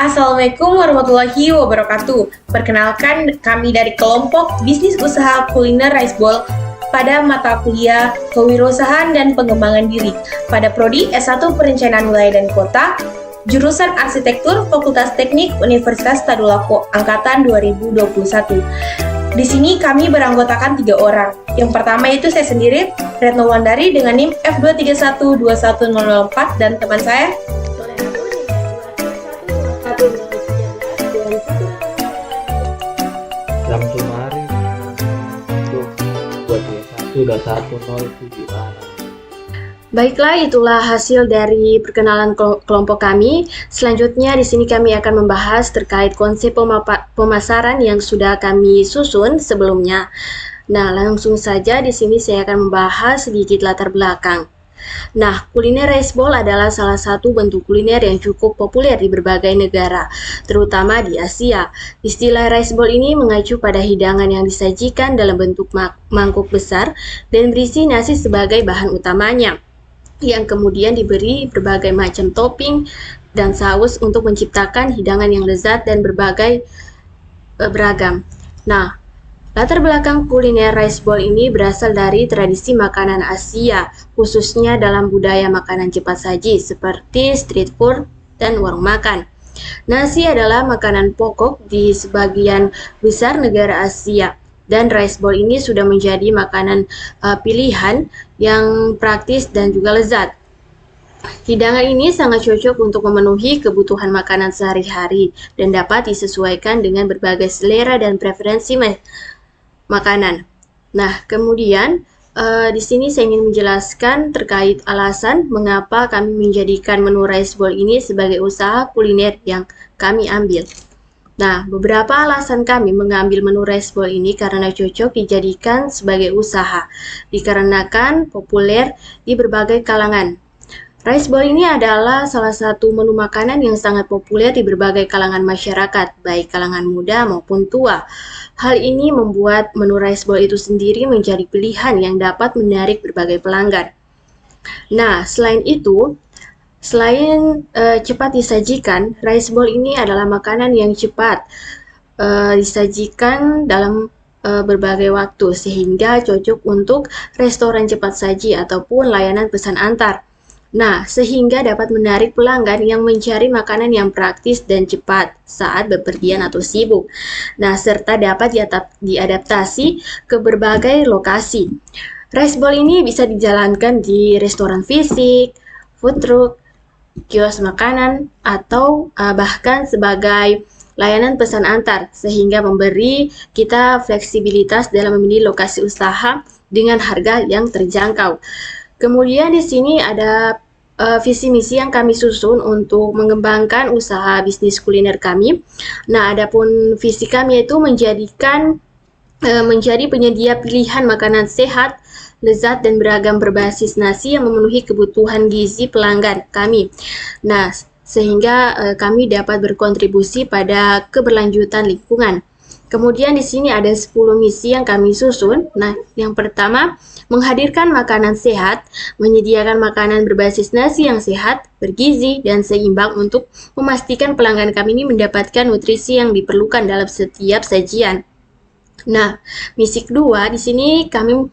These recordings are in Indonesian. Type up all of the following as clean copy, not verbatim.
Assalamualaikum warahmatullahi wabarakatuh. Perkenalkan, kami dari kelompok Bisnis Usaha Kuliner Rice Bowl pada mata kuliah Kewirausahaan dan Pengembangan Diri pada Prodi S1 Perencanaan Wilayah dan Kota, jurusan Arsitektur Fakultas Teknik Universitas Tadulako Angkatan 2021. Di sini kami beranggotakan 3 orang. Yang pertama itu saya sendiri, Retno Wandari dengan NIM F2312104, dan teman saya Sumari tuh buat dia 1.1078. Baiklah, itulah hasil dari perkenalan kelompok kami. Selanjutnya di sini kami akan membahas terkait konsep pemasaran yang sudah kami susun sebelumnya. Nah, langsung saja di sini saya akan membahas sedikit latar belakang. Nah, kuliner rice bowl adalah salah satu bentuk kuliner yang cukup populer di berbagai negara, terutama di Asia. Istilah rice bowl ini mengacu pada hidangan yang disajikan dalam bentuk mangkuk besar dan berisi nasi sebagai bahan utamanya, yang kemudian diberi berbagai macam topping dan saus untuk menciptakan hidangan yang lezat dan beragam. Nah, latar belakang kuliner rice bowl ini berasal dari tradisi makanan Asia, khususnya dalam budaya makanan cepat saji seperti street food dan warung makan. Nasi adalah makanan pokok di sebagian besar negara Asia, dan rice bowl ini sudah menjadi makanan pilihan yang praktis dan juga lezat. Hidangan ini sangat cocok untuk memenuhi kebutuhan makanan sehari-hari dan dapat disesuaikan dengan berbagai selera dan preferensi makanan. Nah, kemudian di sini saya ingin menjelaskan terkait alasan mengapa kami menjadikan menu rice bowl ini sebagai usaha kuliner yang kami ambil. Nah, beberapa alasan kami mengambil menu rice bowl ini karena cocok dijadikan sebagai usaha, dikarenakan populer di berbagai kalangan. Rice bowl ini adalah salah satu menu makanan yang sangat populer di berbagai kalangan masyarakat, baik kalangan muda maupun tua. Hal ini membuat menu rice bowl itu sendiri menjadi pilihan yang dapat menarik berbagai pelanggan. Nah, selain itu, selain cepat disajikan, rice bowl ini adalah makanan yang cepat disajikan dalam berbagai waktu, sehingga cocok untuk restoran cepat saji ataupun layanan pesan antar. Nah, sehingga dapat menarik pelanggan yang mencari makanan yang praktis dan cepat saat bepergian atau sibuk. Nah, serta dapat diadaptasi ke berbagai lokasi. Rice bowl ini bisa dijalankan di restoran fisik, food truck, kios makanan, atau bahkan sebagai layanan pesan antar, sehingga memberi kita fleksibilitas dalam memilih lokasi usaha dengan harga yang terjangkau. Kemudian di sini ada visi misi yang kami susun untuk mengembangkan usaha bisnis kuliner kami. Nah, adapun visi kami yaitu menjadi penyedia pilihan makanan sehat, lezat dan beragam berbasis nasi yang memenuhi kebutuhan gizi pelanggan kami. Nah, sehingga kami dapat berkontribusi pada keberlanjutan lingkungan. Kemudian di sini ada 10 misi yang kami susun. Nah, yang pertama, menghadirkan makanan sehat, menyediakan makanan berbasis nasi yang sehat, bergizi, dan seimbang untuk memastikan pelanggan kami ini mendapatkan nutrisi yang diperlukan dalam setiap sajian. Nah, misi kedua, di sini kami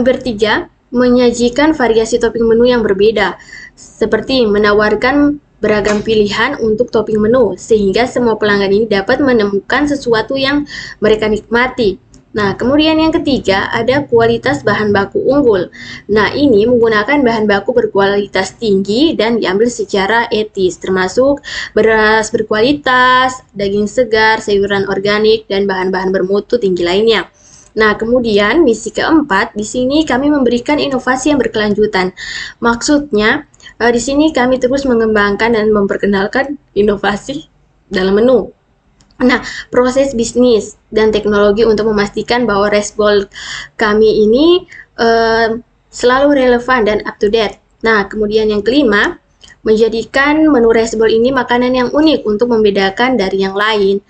bertiga menyajikan variasi topping menu yang berbeda, seperti menawarkan beragam pilihan untuk topping menu, sehingga semua pelanggan ini dapat menemukan sesuatu yang mereka nikmati. Nah, kemudian yang ketiga ada kualitas bahan baku unggul. Nah, ini menggunakan bahan baku berkualitas tinggi dan diambil secara etis, termasuk beras berkualitas, daging segar, sayuran organik, dan bahan-bahan bermutu tinggi lainnya. Nah, kemudian misi keempat, di sini kami memberikan inovasi yang berkelanjutan. Maksudnya, di sini kami terus mengembangkan dan memperkenalkan inovasi dalam menu. Nah, proses bisnis dan teknologi untuk memastikan bahwa rice bowl kami ini selalu relevan dan up to date. Nah, kemudian yang kelima, menjadikan menu rice bowl ini makanan yang unik untuk membedakan dari yang lain.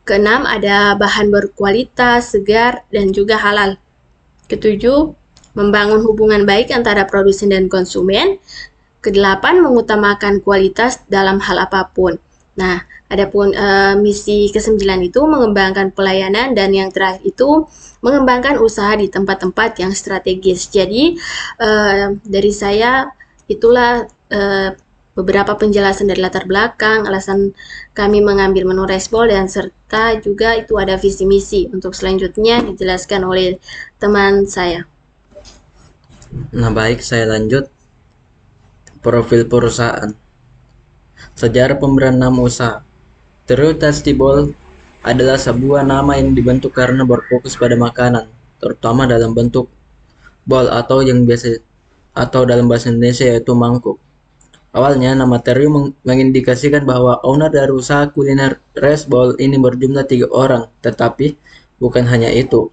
Keenam, ada bahan berkualitas, segar, dan juga halal. Ketujuh, membangun hubungan baik antara produsen dan konsumen. Kedelapan, mengutamakan kualitas dalam hal apapun. Nah, adapun misi ke-9 itu mengembangkan pelayanan, dan yang terakhir itu mengembangkan usaha di tempat-tempat yang strategis. Jadi dari saya itulah beberapa penjelasan dari latar belakang, alasan kami mengambil menu Riceball, dan serta juga itu ada visi misi. Untuk selanjutnya dijelaskan oleh teman saya. Nah, baik, saya lanjut. Profil perusahaan. Sejarah pemberian nama usaha. Trio Tasty Ball adalah sebuah nama yang dibentuk karena berfokus pada makanan, terutama dalam bentuk bowl atau dalam bahasa Indonesia yaitu mangkuk. Awalnya nama Trio mengindikasikan bahwa owner dari usaha kuliner Rice Bowl ini berjumlah 3 orang, tetapi bukan hanya itu.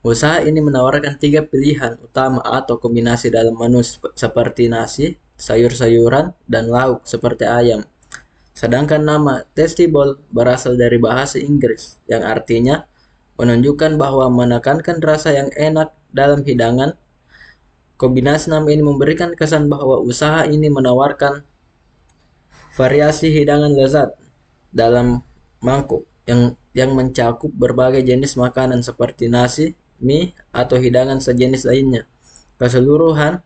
Usaha ini menawarkan 3 pilihan utama atau kombinasi dalam menu seperti nasi, sayur-sayuran, dan lauk seperti ayam. Sedangkan nama Tasty Bowl berasal dari bahasa Inggris yang artinya menunjukkan bahwa menekankan rasa yang enak dalam hidangan. Kombinasi nama ini memberikan kesan bahwa usaha ini menawarkan variasi hidangan lezat dalam mangkuk yang mencakup berbagai jenis makanan seperti nasi, mie, atau hidangan sejenis lainnya. Keseluruhan,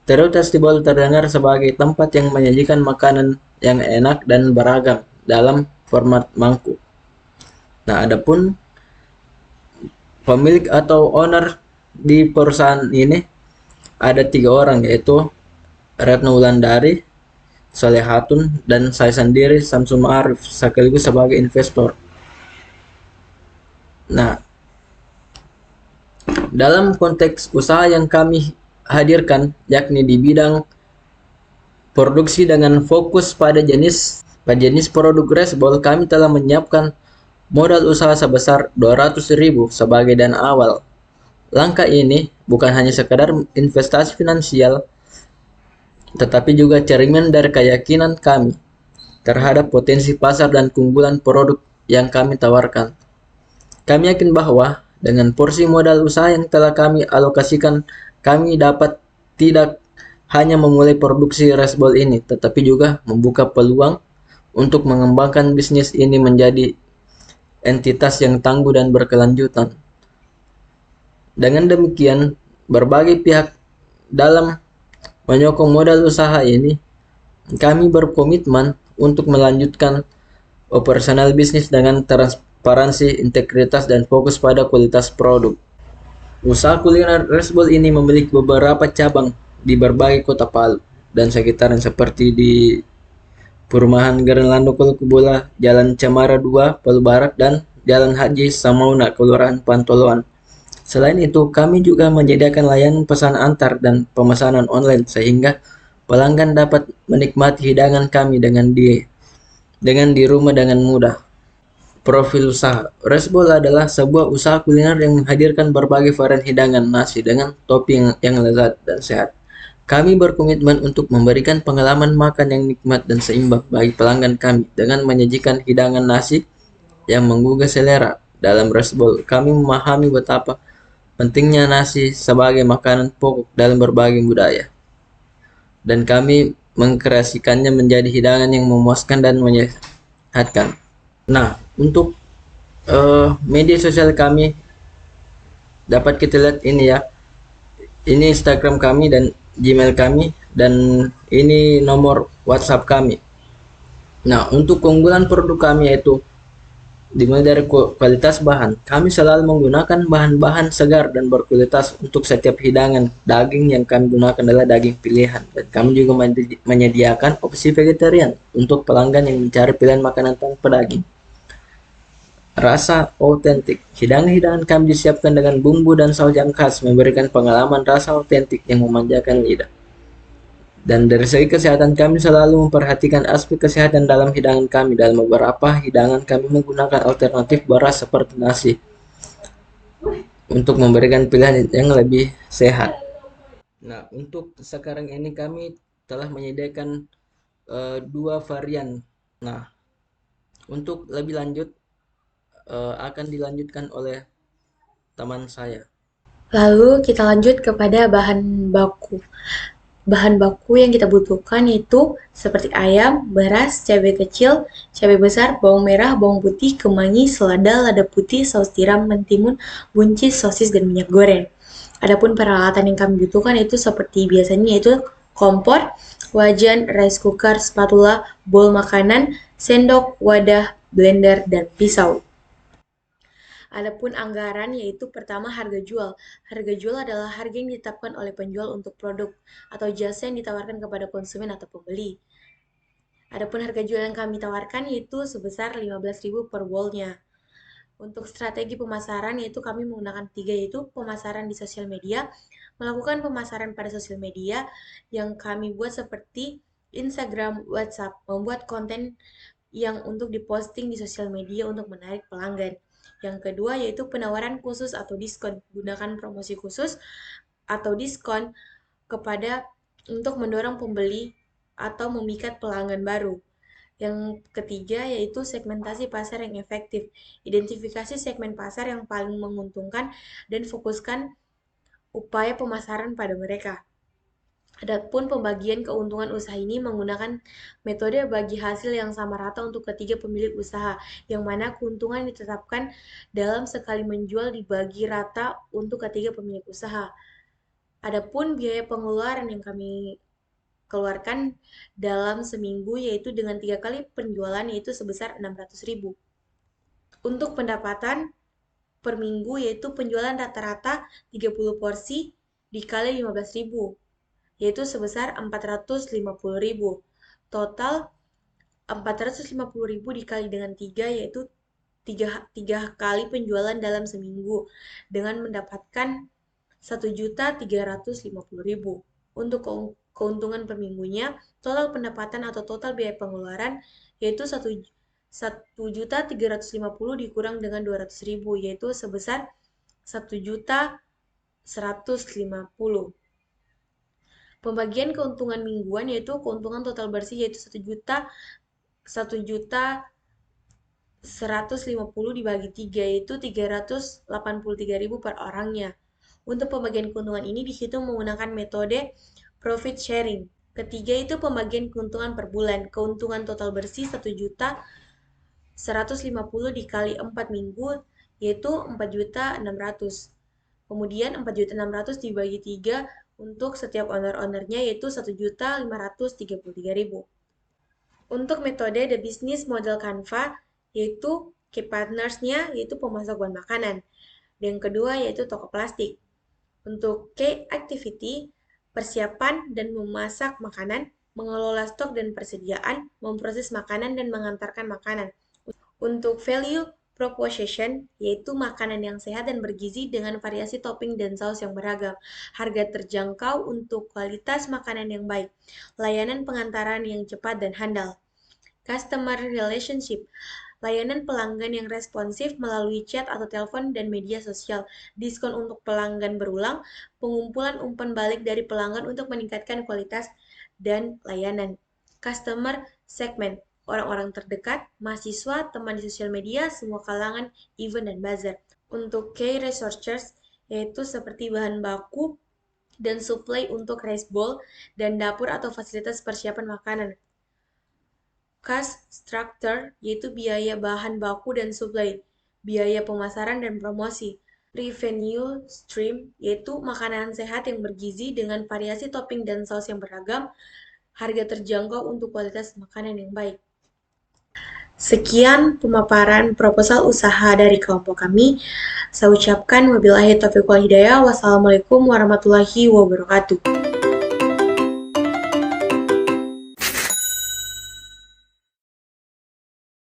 Trio Tasty Bowl terdengar sebagai tempat yang menyajikan makanan yang enak dan beragam dalam format mangkuk. Nah, adapun pemilik atau owner di perusahaan ini ada 3 orang, yaitu Retno Wulandari, Solehatun, dan saya sendiri Samsul Ma'arif sekaligus sebagai investor. Nah, dalam konteks usaha yang kami hadirkan yakni di bidang produksi dengan fokus pada jenis produk Rice Bowl, kami telah menyiapkan modal usaha sebesar 200.000 sebagai dana awal. Langkah ini bukan hanya sekadar investasi finansial, tetapi juga cerminan dari keyakinan kami terhadap potensi pasar dan keunggulan produk yang kami tawarkan. Kami yakin bahwa dengan porsi modal usaha yang telah kami alokasikan, kami dapat tidak hanya memulai produksi Rice Bowl ini, tetapi juga membuka peluang untuk mengembangkan bisnis ini menjadi entitas yang tangguh dan berkelanjutan. Dengan demikian, berbagai pihak dalam menyokong modal usaha ini, kami berkomitmen untuk melanjutkan operasional bisnis dengan transparansi, integritas, dan fokus pada kualitas produk. Usaha kuliner Rice Bowl ini memiliki beberapa cabang di berbagai kota Palu dan sekitarnya seperti di Perumahan Gerenlando Kulukubola, Jalan Cemara 2, Palu Barat, dan Jalan Haji Samauna, Kelurahan Pantoloan. Selain itu, kami juga menyediakan layanan pesan antar dan pemesanan online sehingga pelanggan dapat menikmati hidangan kami dengan di rumah dengan mudah. Profil usaha. Rice Bowl adalah sebuah usaha kuliner yang menghadirkan berbagai varian hidangan nasi dengan topping yang lezat dan sehat. Kami berkomitmen untuk memberikan pengalaman makan yang nikmat dan seimbang bagi pelanggan kami dengan menyajikan hidangan nasi yang menggugah selera. Dalam Rice Bowl, kami memahami betapa pentingnya nasi sebagai makanan pokok dalam berbagai budaya. Dan kami mengkreasikannya menjadi hidangan yang memuaskan dan menyehatkan. Nah, untuk media sosial kami dapat kita lihat ini ya. Ini Instagram kami dan Gmail kami, dan ini nomor WhatsApp kami. Nah, untuk keunggulan produk kami yaitu dimulai dari kualitas bahan. Kami selalu menggunakan bahan-bahan segar dan berkualitas untuk setiap hidangan. Daging yang kami gunakan adalah daging pilihan, dan kami juga menyediakan opsi vegetarian untuk pelanggan yang mencari pilihan makanan tanpa daging. Rasa otentik. Hidangan-hidangan kami disiapkan dengan bumbu dan saus yang khas, memberikan pengalaman rasa otentik yang memanjakan lidah. Dan dari segi kesehatan, kami selalu memperhatikan aspek kesehatan dalam hidangan kami. Dalam beberapa hidangan kami menggunakan alternatif beras seperti nasi untuk memberikan pilihan yang lebih sehat. Nah, untuk sekarang ini kami telah menyediakan 2 varian. Nah, untuk lebih lanjut akan dilanjutkan oleh teman saya. Lalu kita lanjut kepada bahan baku. Bahan baku yang kita butuhkan yaitu seperti ayam, beras, cabai kecil, cabai besar, bawang merah, bawang putih, kemangi, selada, lada putih, saus tiram, mentimun, buncis, sosis, dan minyak goreng. Adapun peralatan yang kami butuhkan itu seperti biasanya yaitu kompor, wajan, rice cooker, spatula, bowl makanan, sendok, wadah, blender, dan pisau. Adapun anggaran yaitu pertama harga jual. Harga jual adalah harga yang ditetapkan oleh penjual untuk produk atau jasa yang ditawarkan kepada konsumen atau pembeli. Adapun harga jual yang kami tawarkan yaitu sebesar 15.000 per wallnya. Untuk strategi pemasaran yaitu kami menggunakan 3 yaitu pemasaran di sosial media, melakukan pemasaran pada sosial media yang kami buat seperti Instagram, WhatsApp, membuat konten yang untuk diposting di sosial media untuk menarik pelanggan. Yang kedua yaitu penawaran khusus atau diskon. Gunakan promosi khusus atau diskon kepada untuk mendorong pembeli atau memikat pelanggan baru. Yang ketiga yaitu segmentasi pasar yang efektif. Identifikasi segmen pasar yang paling menguntungkan dan fokuskan upaya pemasaran pada mereka. Adapun pembagian keuntungan usaha ini menggunakan metode bagi hasil yang sama rata untuk ketiga pemilik usaha, yang mana keuntungan ditetapkan dalam sekali menjual dibagi rata untuk ketiga pemilik usaha. Adapun biaya pengeluaran yang kami keluarkan dalam seminggu yaitu dengan 3 kali penjualan yaitu sebesar 600.000. Untuk pendapatan per minggu yaitu penjualan rata-rata 30 porsi dikali 15.000 yaitu sebesar 450.000. Total 450.000 dikali dengan 3 yaitu 3 kali penjualan dalam seminggu dengan mendapatkan 1.350.000. Untuk keuntungan per minggunya, total pendapatan atau total biaya pengeluaran yaitu 1.350.000 dikurang dengan 200.000 yaitu sebesar 1.150.000. Pembagian keuntungan mingguan yaitu keuntungan total bersih yaitu 1.150.000 dibagi 3 yaitu 383.000 per orangnya. Untuk pembagian keuntungan ini dihitung menggunakan metode profit sharing. Ketiga itu pembagian keuntungan per bulan. Keuntungan total bersih 1.150.000 dikali 4 minggu yaitu 4.600.000. Kemudian 4.600.000 dibagi 3 untuk setiap owner-ownernya yaitu 1.533.000. Untuk metode The Business Model Canva yaitu key partners-nya yaitu pemasok bahan makanan. Yang kedua yaitu toko plastik. Untuk key activity, persiapan dan memasak makanan, mengelola stok dan persediaan, memproses makanan dan mengantarkan makanan. Untuk value proposition, yaitu makanan yang sehat dan bergizi dengan variasi topping dan saus yang beragam, harga terjangkau untuk kualitas makanan yang baik, layanan pengantaran yang cepat dan handal. Customer relationship, layanan pelanggan yang responsif melalui chat atau telepon dan media sosial, diskon untuk pelanggan berulang, pengumpulan umpan balik dari pelanggan untuk meningkatkan kualitas dan layanan. Customer segment, orang-orang terdekat, mahasiswa, teman di sosial media, semua kalangan, event, dan buzzer. Untuk key researchers, yaitu seperti bahan baku dan supply untuk rice bowl dan dapur atau fasilitas persiapan makanan. Cost structure, yaitu biaya bahan baku dan supply, biaya pemasaran dan promosi. Revenue stream, yaitu makanan sehat yang bergizi dengan variasi topping dan saus yang beragam, harga terjangkau untuk kualitas makanan yang baik. Sekian pemaparan proposal usaha dari kelompok kami. Saya ucapkan wabillahi taufiq wal hidayah. Wassalamualaikum warahmatullahi wabarakatuh.